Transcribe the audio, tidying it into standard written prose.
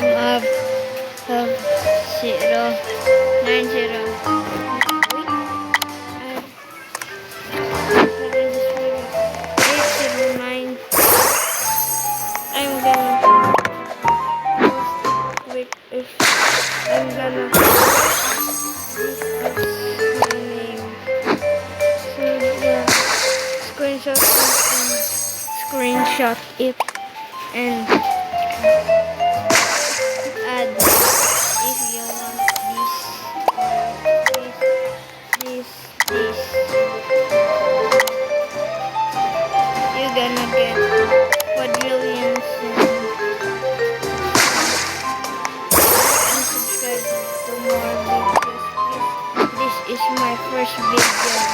of 090. I'm gonna wait if I'm gonna this is my name. So yeah, screenshot it and add if you want this. You're gonna get quadrillions and subscribe to more videos. This is my first video.